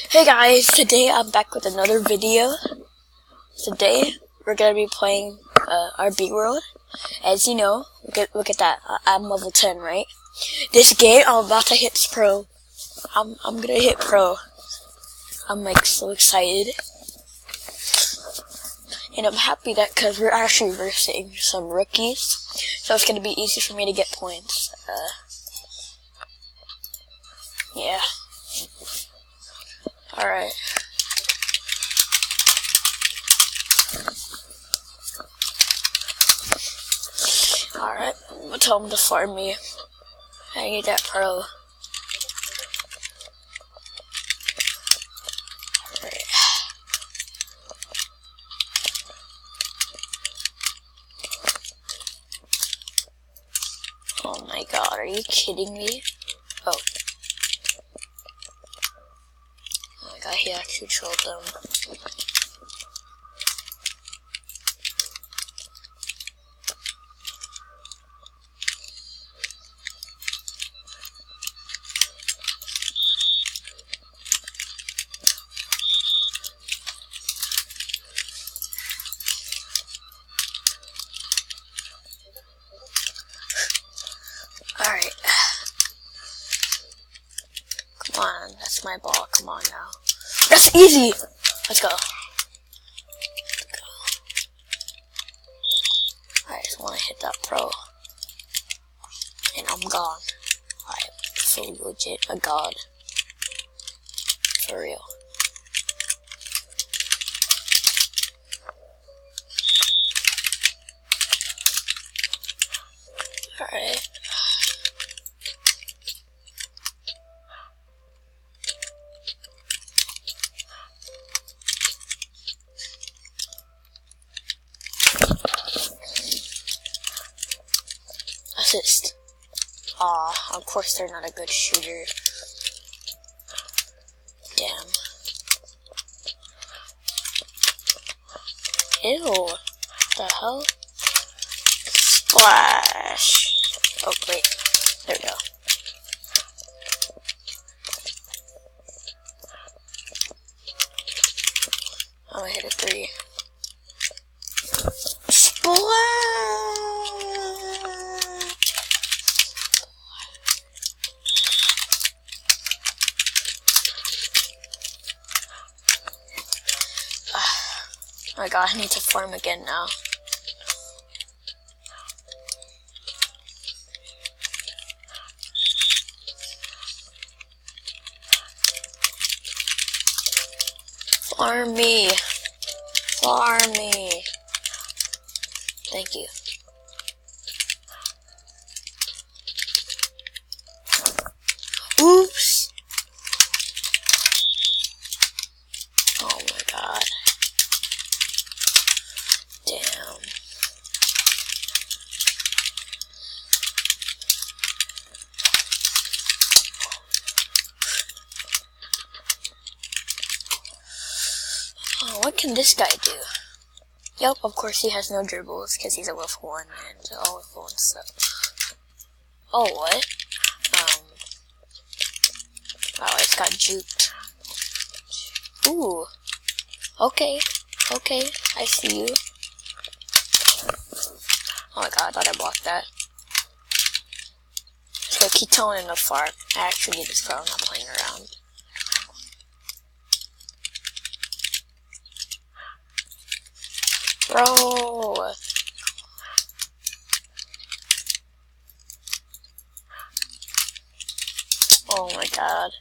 Hey guys, today I'm back with another video. Today we're gonna be playing RB World. As you know, look at that. I'm level 10, right? This game I'm about to hit pro. I'm gonna hit pro. I'm like so excited, and I'm happy that because we're actually versing some rookies, so it's gonna be easy for me to get points. Yeah. All right. Alright, I'm gonna tell him to farm me. I need that pro. Alright. Oh my god, are you kidding me? Oh. Oh my god, he actually trolled them. Alright. Come on, that's my ball. Come on now. That's easy! Let's go. I just want to hit that pro. And I'm gone. I'm so legit a god. For real. Alright. Assist. Of course they're not a good shooter. Damn. Ew. The hell? Splash. Oh, wait. There we go. I'm gonna hit a 3. Splash! Oh my god, I need to farm again now. Farm me. Farm me. Thank you. Oops. Oh my god. Damn. Oh, what can this guy do? Yep, of course he has no dribbles because he's a level 1 and all level 1 stuff. Oh, what? Oh, I just got juked. Ooh. Okay. Okay, I see you. Oh my god, I thought I blocked that. So keep telling him to fart. I actually need this pro, I'm not playing around. Bro! Oh my god.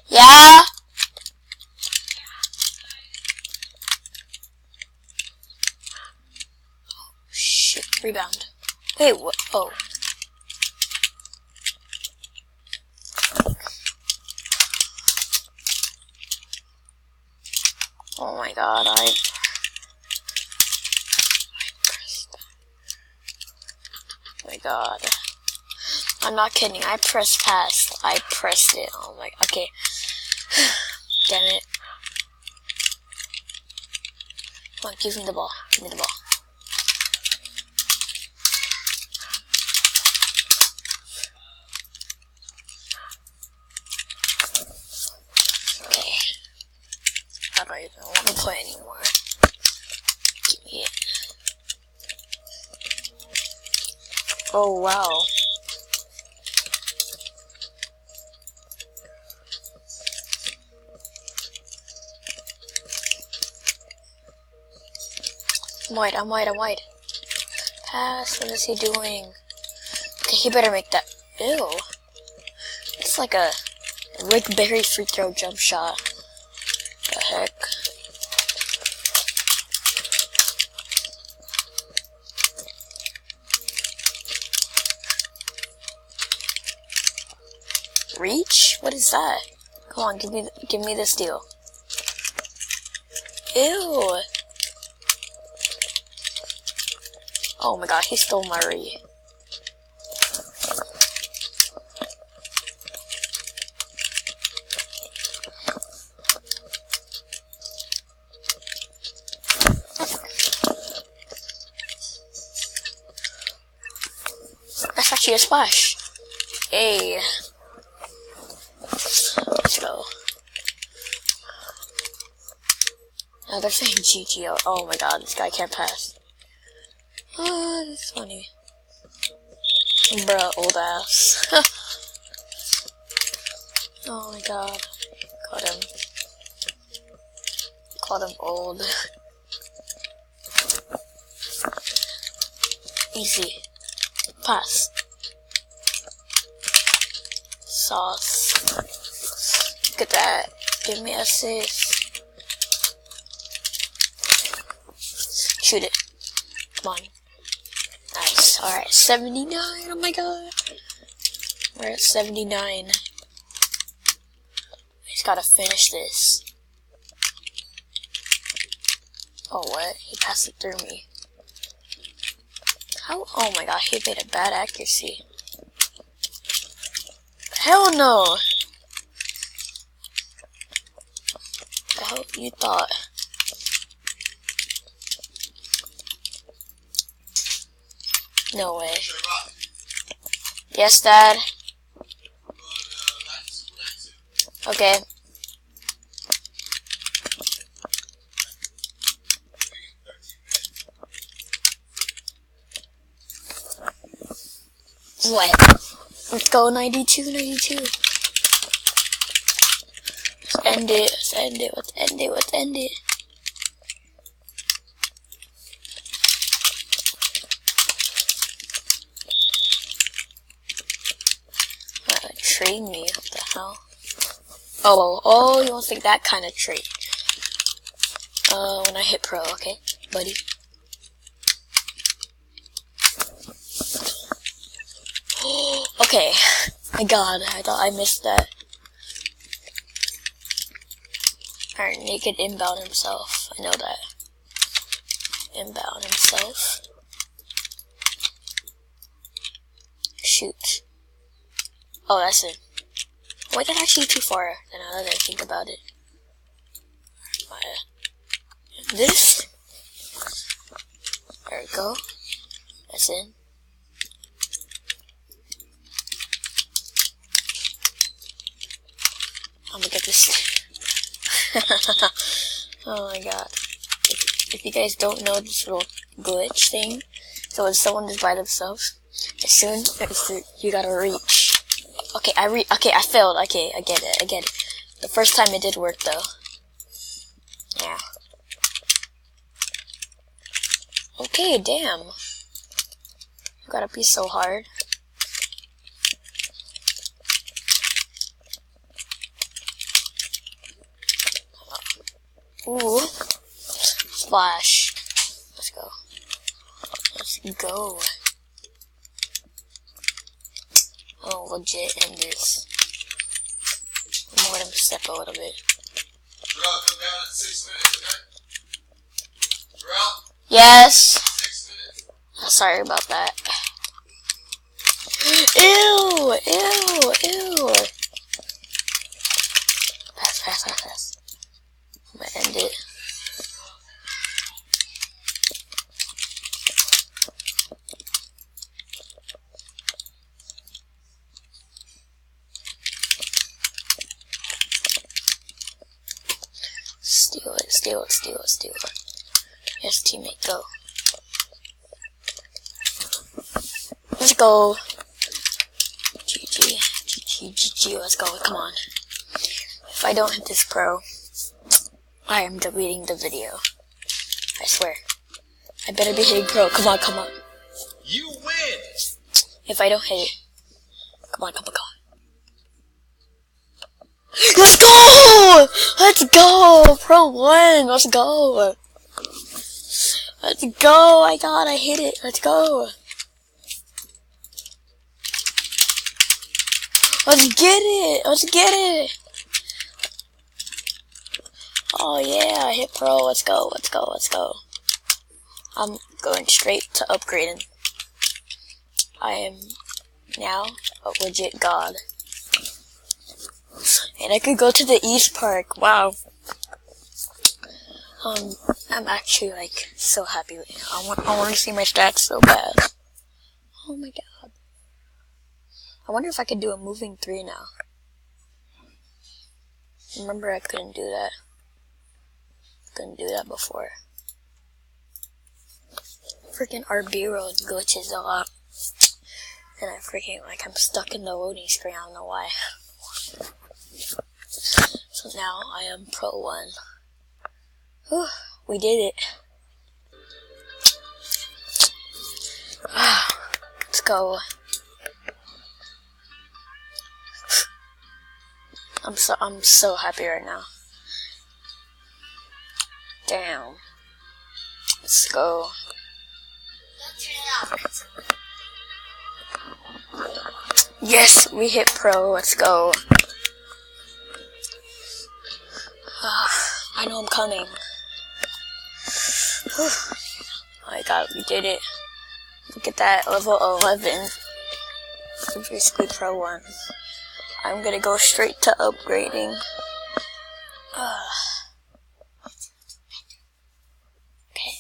Yeah? Shit, rebound. Wait, what? Oh. Oh my god, oh my god. I'm not kidding, I pressed past. I pressed it. Oh my, okay. Damn it. Come on, give me the ball. Give me the ball. play anymore. Give me it. Oh wow. I'm white. Pass, what is he doing? Okay, he better make that. Ew. It's like a Rick Barry free throw jump shot. The heck? Reach? What is that? Come on, give me the steal. Ew. Oh my god, he stole my re. That's actually a splash. Hey. Let's go. Now they're saying GG. Oh my god, this guy can't pass. Oh, that's funny. Bruh, old ass. Oh my god. Called him old. Easy. Pass. Sauce. Look at that. Give me assist. Shoot it. Come on. Nice. Alright, 79. Oh my god. We're at 79. I just gotta finish this. Oh, what? He passed it through me. How? Oh my god, he made a bad accuracy. Hell no! The hell you thought? No way. Yes, Dad. Okay. What? Let's go 92. Let's end it. Let's end it. Trade me, what the hell? Oh, you want to take that kind of trade. When I hit pro, okay, buddy. Okay, my god, I thought I missed that. Alright, naked inbound himself, I know that. Inbound himself. Shoot. Oh, that's it. Wait, that's actually too far, then now that I think about it. This? There we go. That's in. I'm gonna get this. Oh my god. If you guys don't know this little glitch thing, so when someone is by themselves, as soon as you gotta reach. Okay, I failed. Okay, I get it. The first time it did work though. Yeah. Okay, damn. You gotta be so hard. Ooh. Splash. Let's go. Oh, legit end this. I'm gonna let him step a little bit. Terrell, come down in 6 minutes, okay? Terrell? Yes. 6 minutes. Sorry about that. Ew. Pass. I'm gonna end it. steal. Yes, teammate, go. Let's go. GG, let's go, come on. If I don't hit this pro, I am deleting the video. I swear. I better be hitting pro, come on. You win! If I don't hit it, come on. Let's go! Let's go! Pro 1, let's go! Let's go, I hit it, let's go! Let's get it! Oh yeah, I hit pro, let's go. I'm going straight to upgrading. I am now a legit god. And I could go to the East Park, wow. I'm actually like so happy. I want to see my stats so bad. Oh my god. I wonder if I could do a moving 3 now. Remember I couldn't do that. Couldn't do that before. Freaking RB World glitches a lot. And I freaking, like, I'm stuck in the loading screen, I don't know why. So now I am Pro 1. Whew, we did it. Let's go. I'm so happy right now. Damn. Let's go. Yes, we hit pro. Let's go. I know I'm coming. Whew. Oh my god, we did it. Look at that, level 11. I'm basically pro 1. I'm gonna go straight to upgrading. Okay.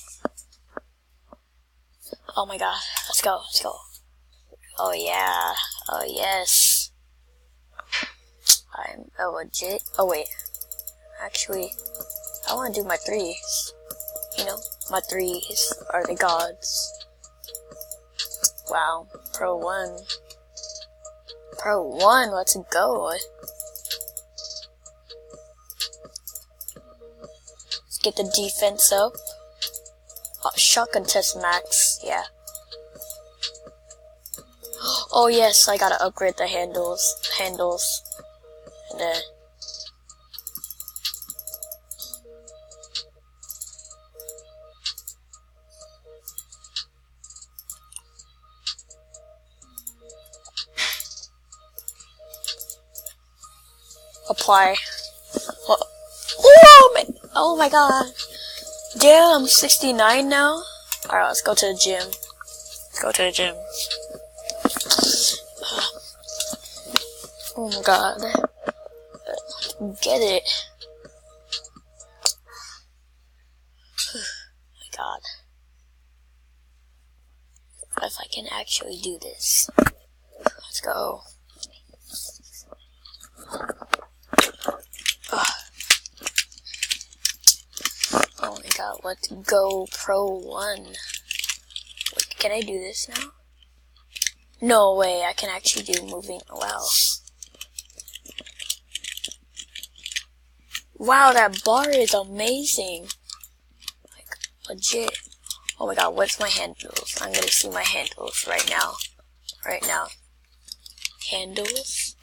Oh my god, let's go. Oh yeah, oh yes. I'm a legit, oh wait. Actually, I wanna do my 3s. You know, my 3s are the gods. Wow, Pro 1. Pro 1, let's go. Let's get the defense up. Oh, shotgun test max, yeah. Oh yes, I gotta upgrade the handles. And apply. Oh my god. Damn, I'm 69 now. Alright, let's go to the gym. Oh my god. Get it. Oh my god. If I can actually do this. Let's go. Oh my god, let's go Pro 1. Wait, can I do this now? No way, I can actually do moving. Wow. Wow, that bar is amazing. Like, legit. Oh my god, what's my handles? I'm gonna see my handles right now. Handles?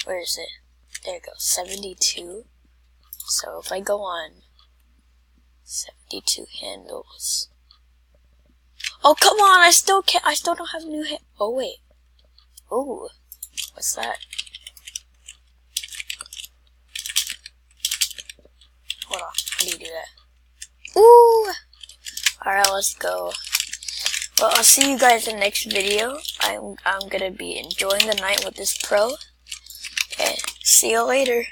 Where is it? There it goes, 72. So if I go on 72 handles. Oh come on, I still don't have new oh wait. Ooh. What's that? Hold on, how do you do that? Ooh! Alright, let's go. Well, I'll see you guys in the next video. I'm gonna be enjoying the night with this pro. And see you later.